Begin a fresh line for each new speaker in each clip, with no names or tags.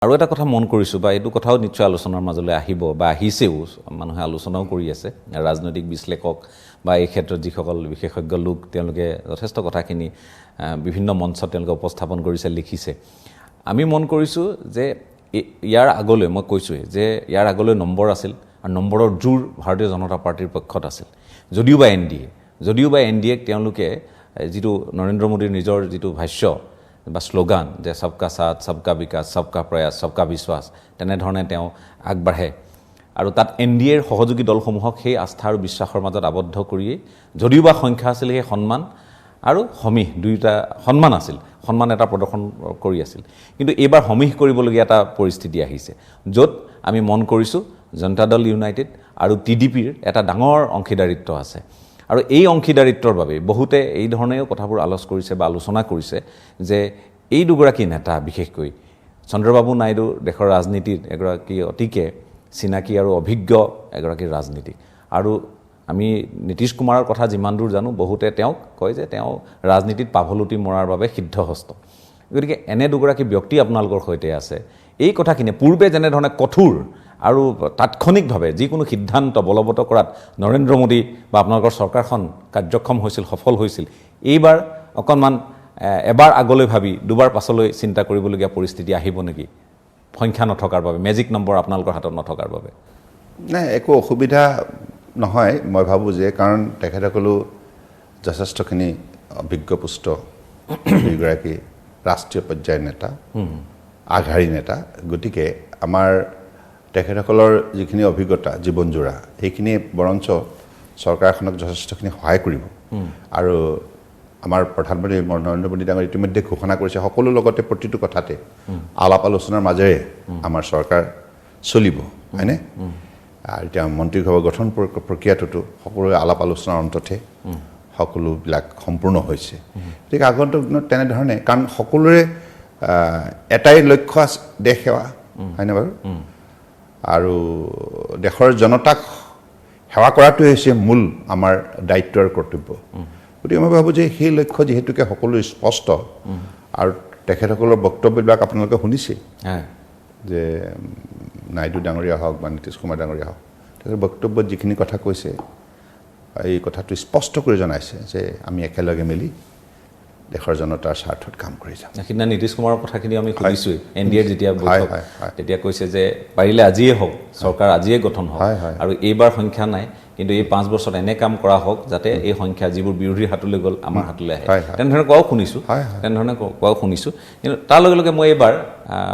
আৰু এটা কথা মন কৰিছোঁ বা এইটো কথাও নিশ্চয় আলোচনাৰ মাজলৈ আহিব বা আহিছেও, মানুহে আলোচনাও কৰি আছে, ৰাজনৈতিক বিশ্লেষক বা এই ক্ষেত্ৰত যিসকল বিশেষজ্ঞ লোক তেওঁলোকে যথেষ্ট কথাখিনি বিভিন্ন মঞ্চত তেওঁলোকে উপস্থাপন কৰিছে, লিখিছে। আমি মন কৰিছোঁ যে ইয়াৰ আগলৈ মই কৈছোঁৱেই যে ইয়াৰ আগলৈ নম্বৰ আছিল আৰু নম্বৰৰ জোৰ ভাৰতীয় জনতা পাৰ্টীৰ পক্ষত আছিল। যদিও বা এন ডি এক তেওঁলোকে যিটো নৰেন্দ্ৰ মোদীৰ নিজৰ যিটো ভাষ্য বা শ্লোগান যে সবকা সাথ সবকা বিকাশ সবকা প্ৰয়াস সবকা বিশ্বাস, তেনেধৰণে তেওঁ আগবাঢ়ে আৰু তাত এন ডি এৰ সহযোগী দলসমূহক সেই আস্থা আৰু বিশ্বাসৰ মাজত আবদ্ধ কৰিয়েই যদিও বা সংখ্যা আছিল সেই সন্মান আৰু সমীহ দুয়োটা সন্মান আছিল, সন্মান এটা প্ৰদৰ্শন কৰি আছিল। কিন্তু এইবাৰ সমীহ কৰিবলগীয়া এটা পৰিস্থিতি আহিছে, য'ত আমি মন কৰিছোঁ জনতা দল ইউনাইটেড আৰু TDPৰ এটা ডাঙৰ অংশীদাৰিত্ব আছে। আৰু এই অংশীদাৰিত্বৰ বাবে বহুতে এই ধৰণেও কথাবোৰ আলোচনা কৰিছে যে এই দুগৰাকী নেতা, বিশেষকৈ চন্দ্ৰবাবু নাইডু দেশৰ ৰাজনীতিত এগৰাকী অতিকে চিনাকি আৰু অভিজ্ঞ এগৰাকী ৰাজনীতিক, আৰু আমি নীতিশ কুমাৰৰ কথা যিমান দূৰ জানো বহুতে তেওঁক কয় যে তেওঁ ৰাজনীতিত পাভলুটি মৰাৰ বাবে সিদ্ধহস্ত। গতিকে এনে দুগৰাকী ব্যক্তি আপোনালোকৰ সৈতে আছে। এই কথাখিনি পূৰ্বে যেনেধৰণে কঠোৰ আৰু তাৎক্ষণিকভাৱে যিকোনো সিদ্ধান্ত বলবৎ কৰাত নৰেন্দ্ৰ মোদী বা আপোনালোকৰ চৰকাৰখন কাৰ্যক্ষম হৈছিল, সফল হৈছিল, এইবাৰ অকণমান এবাৰ আগলৈ ভাবি দুবাৰ পাছলৈ চিন্তা কৰিবলগীয়া পৰিস্থিতি আহিব নেকি, সংখ্যা নথকাৰ বাবে, মেজিক নম্বৰ আপোনালোকৰ হাতত নথকাৰ বাবে?
নাই, একো অসুবিধা নহয় মই ভাবোঁ যে, কাৰণ তেখেতসকলো যথেষ্টখিনি অভিজ্ঞপুষ্ট দুইগৰাকী ৰাষ্ট্ৰীয় পৰ্যায়ৰ নেতা, আগশাৰী নেতা। গতিকে আমাৰ তেখেতসকলৰ যিখিনি অভিজ্ঞতা জীৱনজোৰা, সেইখিনিয়ে বৰঞ্চ চৰকাৰখনক যথেষ্টখিনি সহায় কৰিব। আৰু আমাৰ প্ৰধানমন্ত্ৰী নৰেন্দ্ৰ মোদী ডাঙৰ ইতিমধ্যে ঘোষণা কৰিছে সকলো লগতে প্ৰতিটো কথাতে আলাপ আলোচনাৰ মাজেৰে আমাৰ চৰকাৰ চলিব, হয়নে? আৰু এতিয়া মন্ত্ৰীসভা গঠন প্ৰক্ৰিয়াটোতো সকলোৰে আলাপ আলোচনাৰ অন্ততহে সকলোবিলাক সম্পূৰ্ণ হৈছে। গতিকে আগন্তুক দিনত তেনেধৰণে, কাৰণ সকলোৰে এটাই লক্ষ্য আছে, দেশ সেৱা, হয়নে বাৰু? আৰু দেশৰ জনতাক সেৱা কৰাটোৱে হৈছে মূল আমাৰ দায়িত্ব আৰু কৰ্তব্য। গতিকে মই ভাবোঁ যে সেই লক্ষ্য যিহেতুকে সকলোৰে স্পষ্ট, আৰু তেখেতসকলৰ বক্তব্যবিলাক আপোনালোকে শুনিছে যে নাইডু ডাঙৰীয়া হওক বা নীতিশ কুমাৰ ডাঙৰীয়া হওক, তেখেতৰ বক্তব্যত যিখিনি কথা কৈছে এই কথাটো স্পষ্ট কৰি জনাইছে যে আমি একেলগে মিলি দেশৰ জনতাৰ স্বাৰ্থত কাম কৰি যাম।
সিদিনা নীতিশ কুমাৰৰ কথাখিনি আমি শুনিছোঁৱেই, NDAৰ যেতিয়া বৈঠক, তেতিয়া কৈছে যে পাৰিলে আজিয়ে হওক, চৰকাৰ আজিয়ে গঠন হওক, আৰু এইবাৰ সংখ্যা নাই, কিন্তু এই 5 বছৰত এনে কাম কৰা হওক যাতে এই সংখ্যা যিবোৰ বিৰোধীৰ হাতলৈ গ'ল আমাৰ হাতলৈ আহে। তেনেধৰণে কোৱাও শুনিছোঁ। কিন্তু তাৰ লগে লগে মই এইবাৰ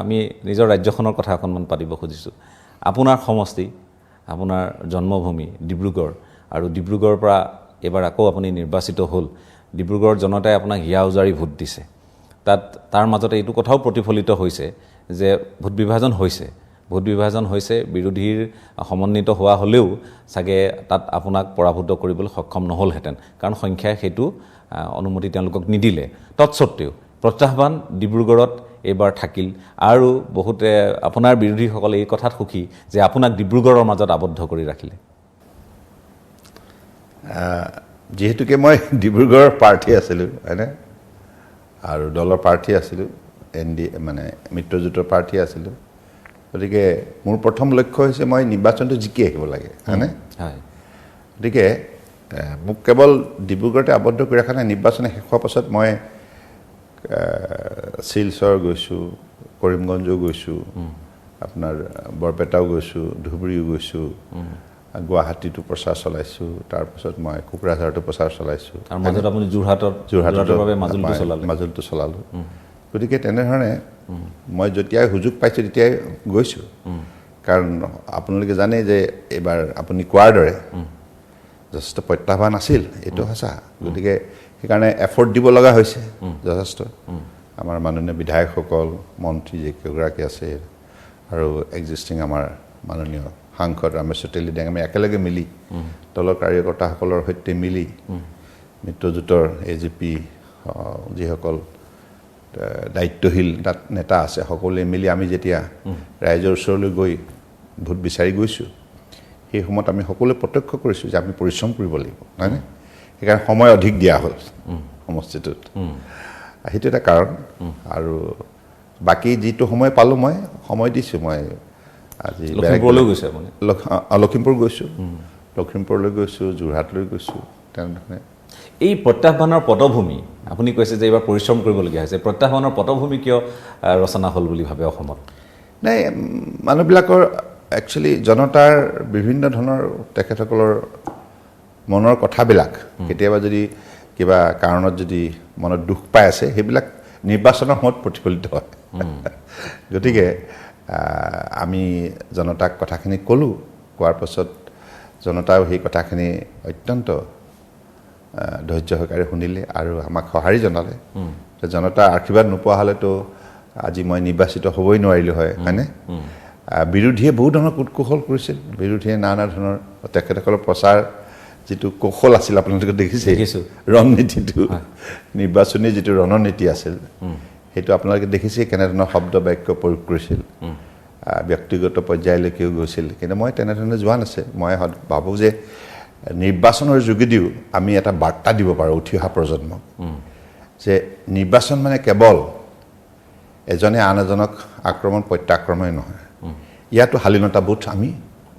আমি নিজৰ ৰাজ্যখনৰ কথা অকণমান পাতিব খুজিছোঁ। আপোনাৰ সমষ্টি, আপোনাৰ জন্মভূমি ডিব্ৰুগড়, আৰু ডিব্ৰুগড়ৰ পৰা এইবাৰ আকৌ আপুনি নিৰ্বাচিত হ'ল। ডিব্ৰুগড়ৰ জনতাই আপোনাক হিয়া উজাৰি ভোট দিছে। তাৰ মাজতে এইটো কথাও প্ৰতিফলিত হৈছে যে ভোট বিভাজন হৈছে, বিৰোধীৰ সমন্বিত হোৱা হ'লেও চাগে তাত আপোনাক পৰাভূত কৰিবলৈ সক্ষম নহ'লহেঁতেন, কাৰণ সংখ্যাই সেইটো অনুমতি তেওঁলোকক নিদিলে। তৎসত্ত্বেও প্ৰত্যাহ্বান ডিব্ৰুগড়ত এইবাৰ থাকিল, আৰু বহুতে আপোনাৰ বিৰোধীসকলে এই কথাত সুখী যে আপোনাক ডিব্ৰুগড়ৰ মাজত আবদ্ধ কৰি ৰাখিলে।
যিহেতুকে মই ডিব্ৰুগড়ৰ প্ৰাৰ্থী আছিলোঁ, হয়নে, আৰু দলৰ প্ৰাৰ্থী আছিলোঁ, মানে মিত্ৰজোঁটৰ প্ৰাৰ্থী আছিলোঁ, গতিকে মোৰ প্ৰথম লক্ষ্য হৈছে মই নিৰ্বাচনটো জিকি আহিব লাগে, হয়নে? গতিকে মোক কেৱল ডিব্ৰুগড়তে আবদ্ধ কৰি ৰখা নাই। নিৰ্বাচন শেষ হোৱাৰ পাছত মই শিলচৰ গৈছোঁ, কৰিমগঞ্জো গৈছোঁ, আপোনাৰ বৰপেটাও গৈছোঁ, ধুবুৰীও গৈছোঁ, গুৱাহাটীতো প্ৰচাৰ চলাইছোঁ, তাৰপিছত মই কোকৰাঝাৰতো প্ৰচাৰ চলাইছোঁ,
আৰু মাজত আপুনি
মাজুলীটো চলালোঁ। গতিকে তেনেধৰণে মই যেতিয়াই সুযোগ পাইছোঁ তেতিয়াই গৈছোঁ। কাৰণ আপোনালোকে জানে যে এইবাৰ আপুনি কোৱাৰ দৰে যথেষ্ট প্ৰত্যাহ্বান আছিল, এইটো সঁচা। গতিকে সেইকাৰণে এফৰ্ট দিব লগা হৈছে যথেষ্ট। আমাৰ মাননীয় বিধায়কসকল, মন্ত্ৰী যিকেইগৰাকী আছে, আৰু এক্সিষ্টিং আমাৰ মাননীয় সাংসদ ৰামেশ্বৰ তেলী ডাঙৰীয়া, আমি একেলগে মিলি দলৰ কাৰ্যকৰ্তাসকলৰ সৈতে মিলি মিত্ৰজোঁটৰ AGP যিসকল দায়িত্বশীল তাত নেতা আছে, সকলোৱে মিলি আমি যেতিয়া ৰাইজৰ ওচৰলৈ গৈ ভোট বিচাৰি গৈছোঁ, সেই সময়ত আমি সকলোৱে প্ৰত্যক্ষ কৰিছোঁ যে আমি পৰিশ্ৰম কৰিব লাগিব, হয়নে? সেইকাৰণে সময় অধিক দিয়া হ'ল সমষ্টিটোত, সেইটো এটা কাৰণ। আৰু বাকী যিটো সময় পালোঁ মই সময় দিছোঁ মই আজি
লখিমপুৰলৈ গৈছে আপুনি
লখিমপুৰ গৈছোঁ লখিমপুৰলৈ গৈছোঁ যোৰহাটলৈ গৈছোঁ তেনেধৰণে
এই প্ৰত্যাহ্বানৰ পটভূমি আপুনি কৈছে যে এইবাৰ পৰিশ্ৰম কৰিবলগীয়া হৈছে প্ৰত্যাহ্বানৰ পটভূমি কিয় ৰচনা হ'ল বুলি ভাবে অসমত
নাই মানুহবিলাকৰ একচুৱেলি জনতাৰ বিভিন্ন ধৰণৰ তেখেতসকলৰ মনৰ কথাবিলাক কেতিয়াবা যদি কিবা কাৰণত যদি মনত দুখ পাই আছে সেইবিলাক নিৰ্বাচনৰ সময়ত প্ৰতিফলিত হয় গতিকে আমি জনতাক কথাখিনি ক'লোঁ কোৱাৰ পাছত জনতাও সেই কথাখিনি অত্যন্ত ধৈৰ্য সহকাৰে শুনিলে আৰু আমাক সঁহাৰি জনালে জনতাৰ আশীৰ্বাদ নোপোৱা হ'লেতো আজি মই নিৰ্বাচিত হ'বই নোৱাৰিলোঁ হয় হয়নে বিৰোধীয়ে বহু ধৰণৰ কুটকৌশল কৰিছিল বিৰোধীয়ে নানা ধৰণৰ তেখেতসকলৰ প্ৰচাৰ যিটো কৌশল আছিল আপোনালোকে দেখিছে ৰণনীতিটো নিৰ্বাচনী যিটো ৰণনীতি আছিল সেইটো আপোনালোকে দেখিছে কেনেধৰণৰ শব্দ বাক্য প্ৰয়োগ কৰিছিল ব্যক্তিগত পৰ্যায়লৈকেও গৈছিল কিন্তু মই তেনেধৰণে যোৱা নাছিল মই ভাবোঁ যে নিৰ্বাচনৰ যোগেদিও আমি এটা বাৰ্তা দিব পাৰোঁ উঠি অহা প্ৰজন্মক যে নিৰ্বাচন মানে কেৱল এজনে আন এজনক আক্ৰমণ প্ৰত্যাক্ৰমণেই নহয় ইয়াতো শালীনতাবোধ আমি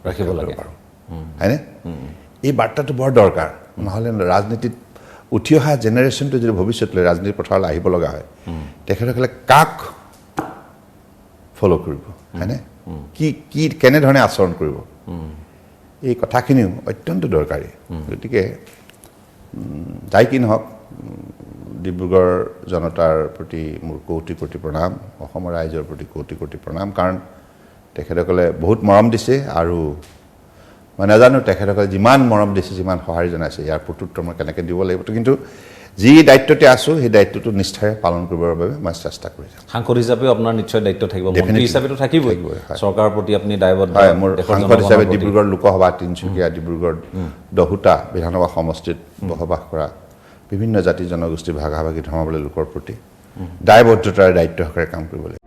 ৰাখিব লাগে
পাৰোঁ হয়নে এই বাৰ্তাটো বৰ দৰকাৰ নহ'লে ৰাজনীতিত উঠি অহা জেনেৰেশ্যনটো যদি ভৱিষ্যতলৈ ৰাজনীতি পথাৰলৈ আহিব লগা হয় তেখেতসকলে কাক ফ'ল' কৰিব হয়নে কি কেনেধৰণে আচৰণ কৰিব এই কথাখিনিও অত্যন্ত দৰকাৰী গতিকে যাই কি নহওক ডিব্ৰুগড় জনতাৰ প্ৰতি মোৰ কোটি কোটি প্ৰণাম অসমৰ ৰাইজৰ প্ৰতি কোটি কোটি প্ৰণাম কাৰণ তেখেতসকলে বহুত মৰম দিছে আৰু মই নাজানো তেখেতসকলে যিমান মৰম দিছে যিমান সঁহাৰি জনাইছে ইয়াৰ প্ৰত্যুত্তৰ মই কেনেকৈ দিব লাগিব কিন্তু যি দায়িত্বতে আছোঁ সেই দায়িত্বটো নিষ্ঠাৰে পালন কৰিবৰ বাবে মই চেষ্টা কৰি যাম
সাংসদ হিচাপেও আপোনাৰ নিশ্চয় দায়িত্ব থাকিব মন্ত্ৰী হিচাপেতো থাকিবই চৰকাৰৰ প্ৰতি আপুনি দায়বদ্ধ
হয় মোৰ সাংসদ হিচাপে ডিব্ৰুগড় লোকসভা তিনিচুকীয়া ডিব্ৰুগড় দহোটা বিধানসভা সমষ্টিত বসবাস কৰা বিভিন্ন জাতি জনগোষ্ঠী ভাগাভাগী ধৰ্মাৱলম্বী লোকৰ প্ৰতি দায়বদ্ধতাৰে দায়িত্ব সহকাৰে কাম কৰিব লাগিব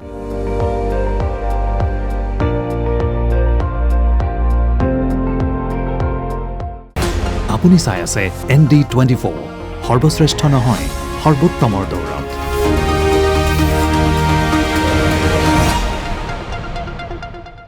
আপুনি চাই আছে ND24 সৰ্বশ্ৰেষ্ঠ নহয় সৰ্বোত্তমৰ দৌৰত